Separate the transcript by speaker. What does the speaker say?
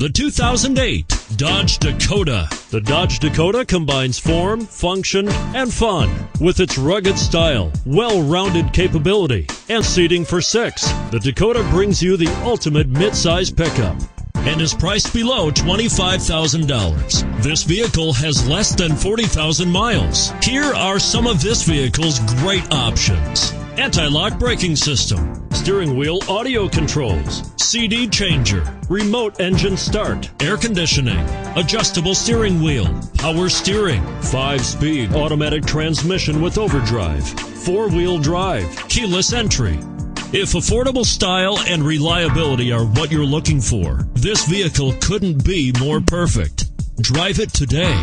Speaker 1: The 2008 Dodge Dakota. The Dodge Dakota combines form, function, and fun with its rugged style, well-rounded capability, and seating for 6. The Dakota brings you the ultimate mid-size pickup and is priced below $25,000. This vehicle has less than 40,000 miles. Here are some of this vehicle's great options: anti-lock braking system, steering wheel audio controls, CD changer, remote engine start, air conditioning, adjustable steering wheel, power steering, 5-speed automatic transmission with overdrive, 4-wheel drive, keyless entry. If affordable style and reliability are what you're looking for, this vehicle couldn't be more perfect. Drive it today.